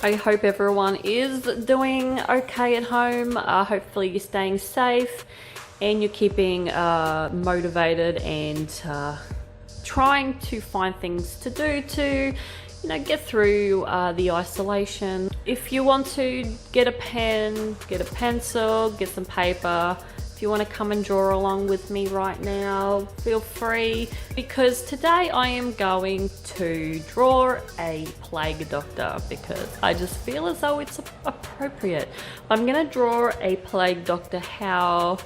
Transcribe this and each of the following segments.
I hope everyone is doing okay at home. Hopefully you're staying safe and you're keeping motivated and trying to find things to do to, you know, get through the isolation. If you want to get a pen, get a pencil, get some paper. If you want to come and draw along with me right now, feel free, because today I am going to draw a plague doctor because I just feel as though it's appropriate. I'm going to draw a plague doctor how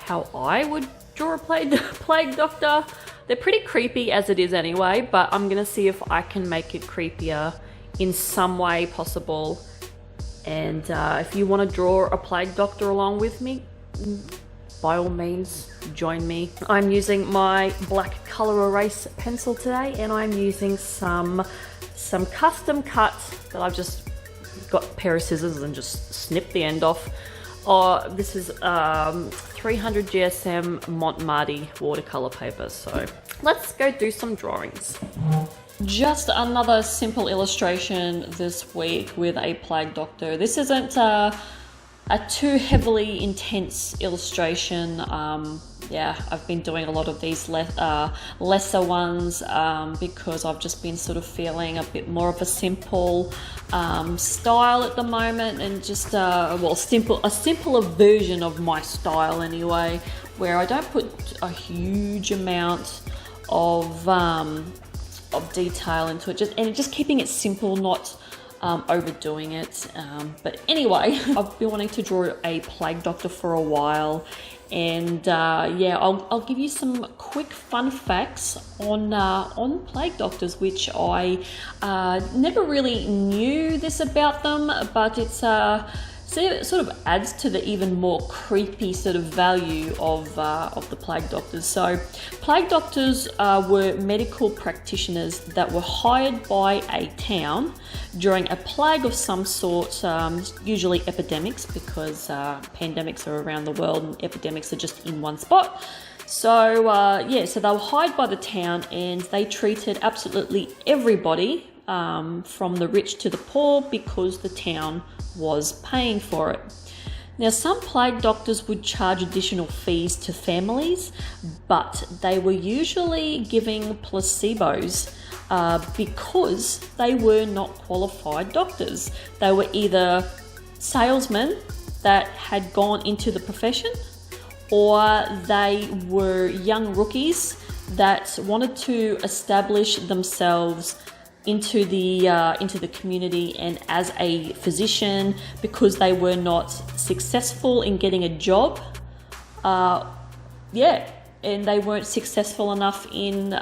I would draw a plague doctor. They're pretty creepy as it is anyway, but I'm going to see if I can make it creepier in some way possible. And if you want to draw a plague doctor along with me, by all means join me. I'm using my black color erase pencil today, and I'm using some custom cuts that I've just got a pair of scissors and just snipped the end off. This is 300 GSM Mont Marte watercolor paper. So let's go do some drawings. Just another simple illustration this week with a plague doctor. This isn't a too heavily intense illustration. Yeah, I've been doing a lot of these lesser ones because I've just been sort of feeling a bit more of a simple style at the moment, and just a simpler version of my style anyway, where I don't put a huge amount of detail into it, and just keeping it simple, not overdoing it. But anyway, I've been wanting to draw a plague doctor for a while, and yeah, I'll give you some quick fun facts on plague doctors, which I never really knew this about them, but it's so it sort of adds to the even more creepy sort of value of the plague doctors. So plague doctors were medical practitioners that were hired by a town during a plague of some sort, usually epidemics, because pandemics are around the world and epidemics are just in one spot. So yeah, so they were hired by the town, and they treated absolutely everybody from the rich to the poor because the town was paying for it. Now, some plague doctors would charge additional fees to families, but they were usually giving placebos because they were not qualified doctors. They were either salesmen that had gone into the profession, or they were young rookies that wanted to establish themselves into the community and as a physician because they were not successful in getting a job. Yeah, and they weren't successful enough in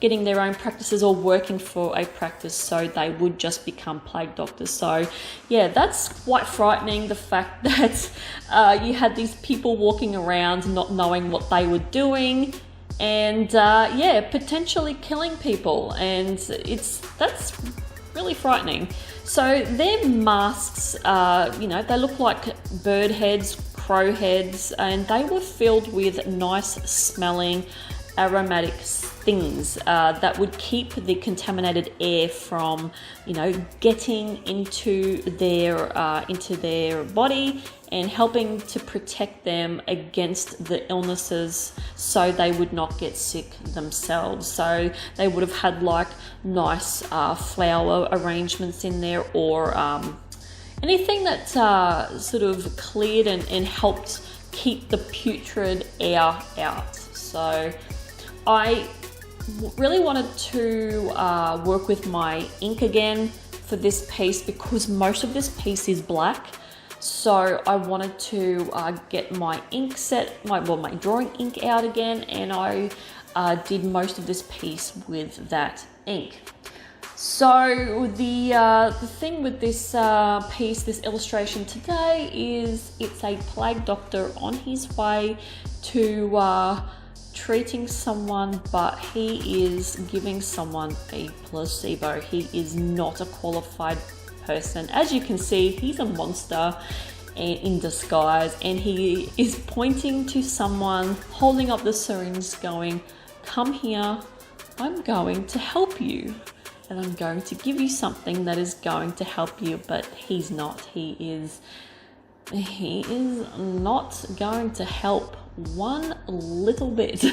getting their own practices or working for a practice, so they would just become plague doctors. So yeah, that's quite frightening, the fact that you had these people walking around not knowing what they were doing, and yeah, potentially killing people, and that's really frightening. So their masks, you know, they look like bird heads, crow heads, and they were filled with nice smelling aromatic things that would keep the contaminated air from, you know, getting into their body, and helping to protect them against the illnesses so they would not get sick themselves. So they would have had like nice flower arrangements in there, or anything that sort of cleared and helped keep the putrid air out. So I really wanted to work with my ink again for this piece, because most of this piece is black. So I wanted to get my ink set, my drawing ink out again, and I did most of this piece with that ink. So the thing with this piece, this illustration today, is it's a plague doctor on his way to treating someone, but he is giving someone a placebo. He is not a qualified person. As you can see, he's a monster in disguise, and he is pointing to someone, holding up the syringe, going, "Come here, I'm going to help you." and I'm going to give you something that is going to help you, but he's not. He is not going to help one little bit.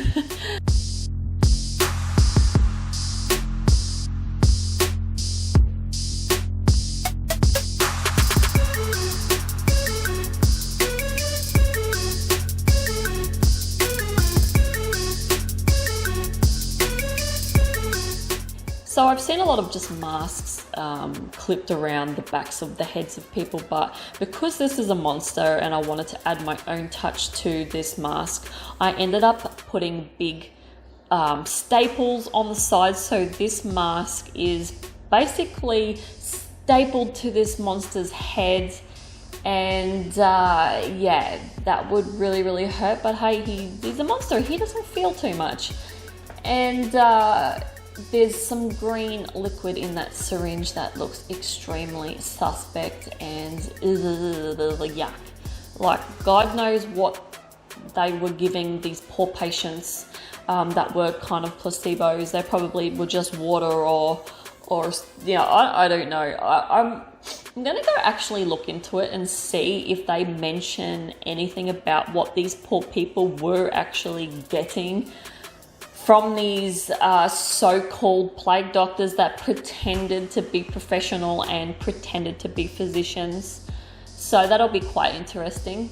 So I've seen a lot of just masks clipped around the backs of the heads of people, but because this is a monster and I wanted to add my own touch to this mask, I ended up putting big staples on the sides. So this mask is basically stapled to this monster's head, and yeah, that would really hurt, but hey, he's a monster, he doesn't feel too much. And there's some green liquid in that syringe that looks extremely suspect and yuck. Like, God knows what they were giving these poor patients that were kind of placebos. They probably were just water or you know, I don't know. I'm gonna go actually look into it and see if they mention anything about what these poor people were actually getting from these so-called plague doctors that pretended to be professional and pretended to be physicians. So that'll be quite interesting.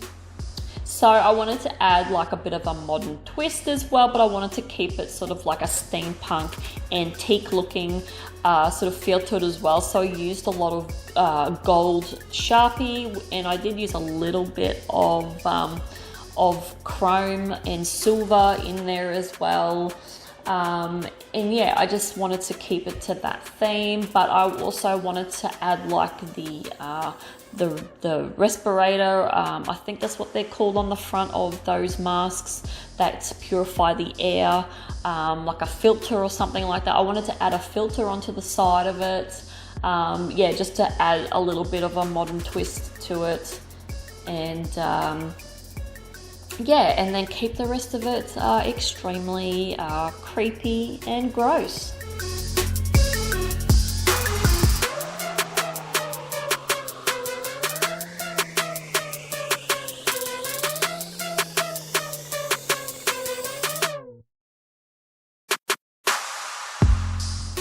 So I wanted to add like a bit of a modern twist as well, but I wanted to keep it sort of like a steampunk, antique looking sort of feel to it as well. So I used a lot of gold Sharpie, and I did use a little bit of chrome and silver in there as well. And yeah, I just wanted to keep it to that theme, but I also wanted to add like the respirator, I think that's what they're called on the front of those masks that purify the air, like a filter or something like that. I wanted to add a filter onto the side of it, yeah, just to add a little bit of a modern twist to it. And yeah, and then keep the rest of it extremely creepy and gross.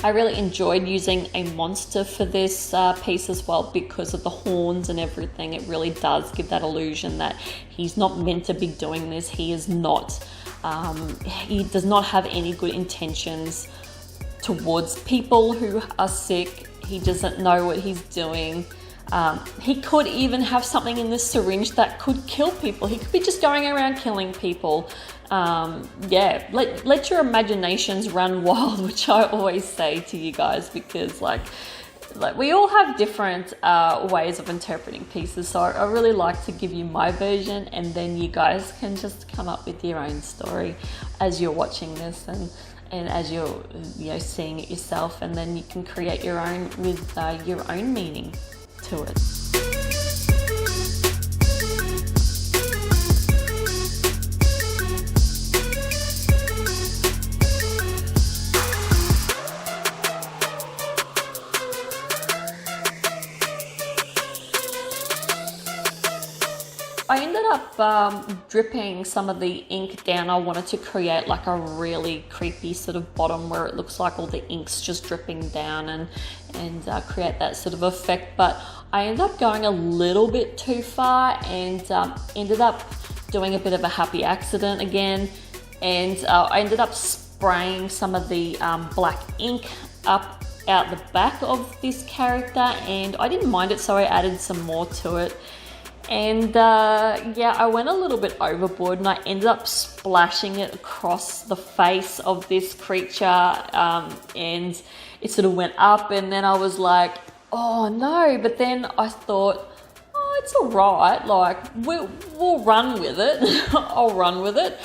I really enjoyed using a monster for this piece as well because of the horns and everything. It really does give that illusion that he's not meant to be doing this. He is not. He does not have any good intentions towards people who are sick. He doesn't know what he's doing. He could even have something in this syringe that could kill people. He could be just going around killing people. Yeah, let your imaginations run wild, which I always say to you guys, because like we all have different ways of interpreting pieces. So I really like to give you my version, and then you guys can just come up with your own story as you're watching this and as you're seeing it yourself, and then you can create your own with your own meaning to it. I ended up dripping some of the ink down. I wanted to create like a really creepy sort of bottom where it looks like all the ink's just dripping down and create that sort of effect. But I ended up going a little bit too far and ended up doing a bit of a happy accident again. And I ended up spraying some of the black ink up out the back of this character, and I didn't mind it, so I added some more to it. And yeah, I went a little bit overboard and I ended up splashing it across the face of this creature, and it sort of went up, and then I was like, oh no, but then I thought, oh, it's all right, like we'll run with it. I'll run with it.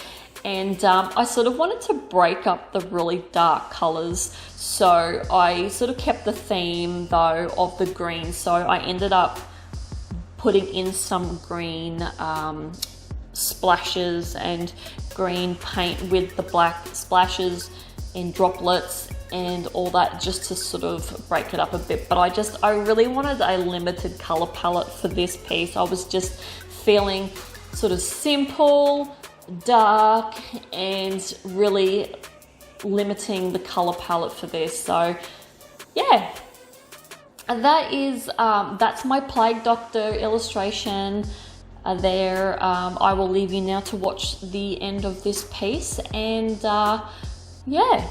And I sort of wanted to break up the really dark colors, so I sort of kept the theme though of the green. So I ended up putting in some green splashes and green paint with the black splashes in droplets, and all that, just to sort of break it up a bit. But I really wanted a limited color palette for this piece. I was just feeling sort of simple, dark, and really limiting the color palette for this. So yeah, and that's my Plague Doctor illustration there. I will leave you now to watch the end of this piece, and yeah,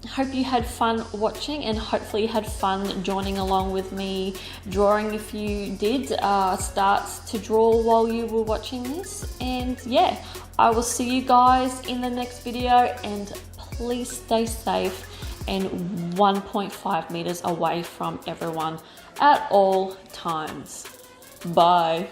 hope you had fun watching, and hopefully you had fun joining along with me drawing if you did start to draw while you were watching this. And yeah, I will see you guys in the next video, and please stay safe and 1.5 meters away from everyone at all times. Bye.